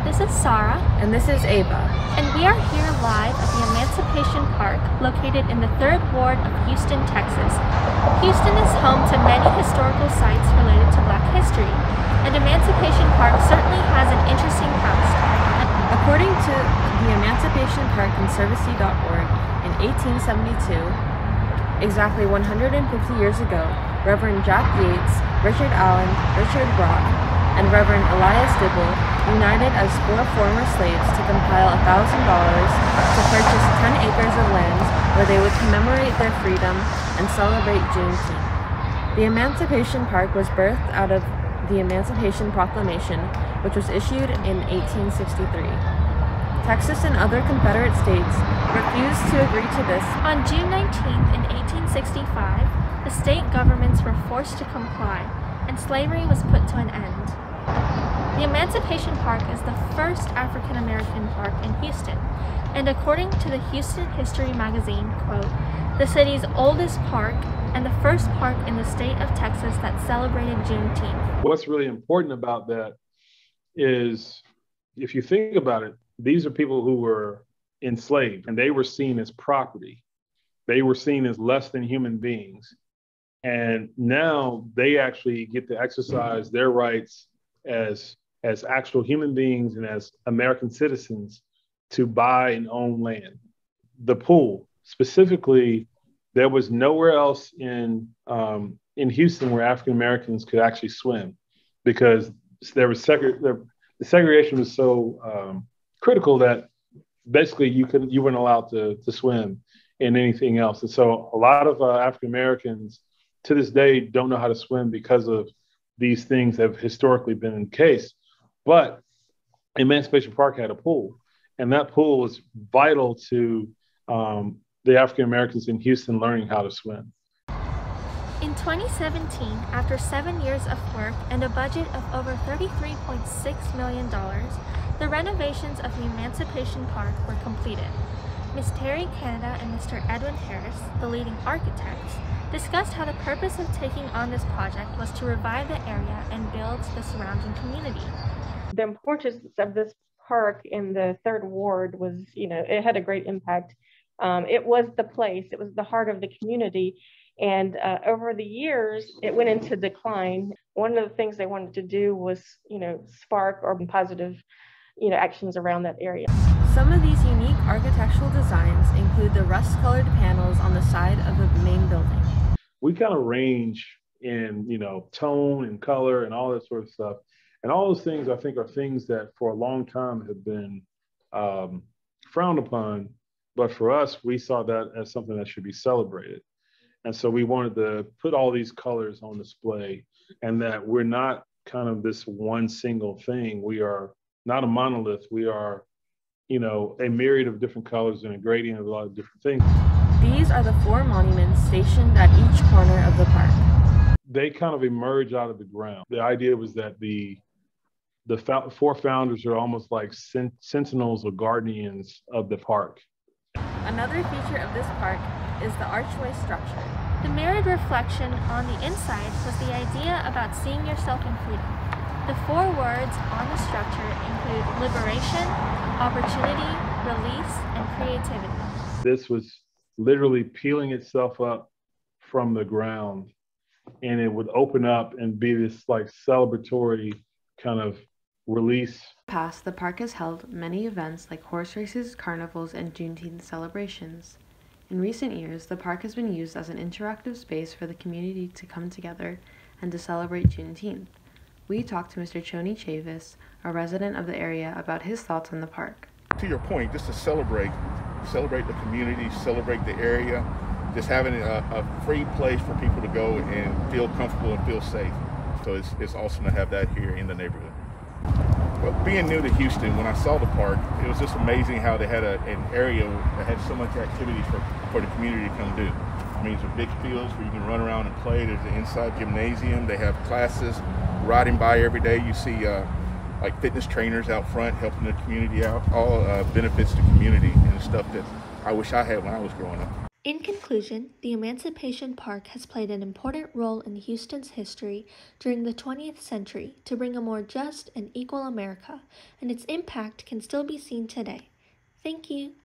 This is Sarah. And this is Ava. And we are here live at the Emancipation Park, located in the 3rd Ward of Houston, Texas. Houston is home to many historical sites related to Black history, and Emancipation Park certainly has an interesting past. According to the Emancipation Park Conservancy.org, in 1872, exactly 150 years ago, Reverend Jack Yates, Richard Allen, Richard Brock, and Reverend Elias Dibble united as 4 former slaves to compile $1,000 to purchase 10 acres of land where they would commemorate their freedom and celebrate Juneteenth. The Emancipation Park was birthed out of the Emancipation Proclamation, which was issued in 1863. Texas and other Confederate states refused to agree to this. On June 19th in 1865, the state governments were forced to comply, and slavery was put to an end. The Emancipation Park is the first African American park in Houston, and according to the Houston History magazine, quote, the city's oldest park and the first park in the state of Texas that celebrated Juneteenth. What's really important about that is, if you think about it, these are people who were enslaved and they were seen as property. They were seen as less than human beings. And now they actually get to exercise their rights as actual human beings and as American citizens to buy and own land. The pool, specifically, there was nowhere else in Houston where African Americans could actually swim, because there was the segregation was so critical that basically you weren't allowed to swim in anything else. And so a lot of African Americans to this day don't know how to swim because of these things that have historically been the case. But Emancipation Park had a pool, and that pool was vital to the African Americans in Houston learning how to swim. In 2017, after 7 years of work and a budget of over $33.6 million, the renovations of the Emancipation Park were completed. Ms. Teri Canada and Mr. Edwin Harris, the leading architects, discussed how the purpose of taking on this project was to revive the area and build the surrounding community. The importance of this park in the 3rd Ward was, it had a great impact. It was the place, it was the heart of the community. And over the years, it went into decline. One of the things they wanted to do was, spark or positive, actions around that area. Some of these unique architectural designs include the rust-colored panels on the side of the main building. We kind of range in, tone and color and all that sort of stuff. And all those things, I think, are things that for a long time have been frowned upon. But for us, we saw that as something that should be celebrated. And so we wanted to put all these colors on display, and that we're not kind of this one single thing. We are not a monolith. We are, a myriad of different colors and a gradient of a lot of different things. These are the 4 monuments stationed at each corner of the park. They kind of emerge out of the ground. The idea was that the 4 founders are almost like sentinels or guardians of the park. Another feature of this park is the Archway Structure. The mirrored reflection on the inside was the idea about seeing yourself in freedom. The 4 words on the structure include liberation, opportunity, release, and creativity. This was literally peeling itself up from the ground, and it would open up and be this like celebratory kind of release. In the past, the park has held many events like horse races, carnivals, and Juneteenth celebrations. In recent years, the park has been used as an interactive space for the community to come together and to celebrate Juneteenth. We talked to Mr. Chavis, a resident of the area, about his thoughts on the park. To your point, just to celebrate the community, celebrate the area, just having a free place for people to go and feel comfortable and feel safe. So it's awesome to have that here in the neighborhood. Well, being new to Houston, when I saw the park, it was just amazing how they had an area that had so much activity for the community to come do. I mean, there's big fields where you can run around and play. There's an inside gymnasium. They have classes riding by every day. You see like fitness trainers out front helping the community out. All benefits the community and stuff that I wish I had when I was growing up. In conclusion, the Emancipation Park has played an important role in Houston's history during the 20th century to bring a more just and equal America, and its impact can still be seen today. Thank you.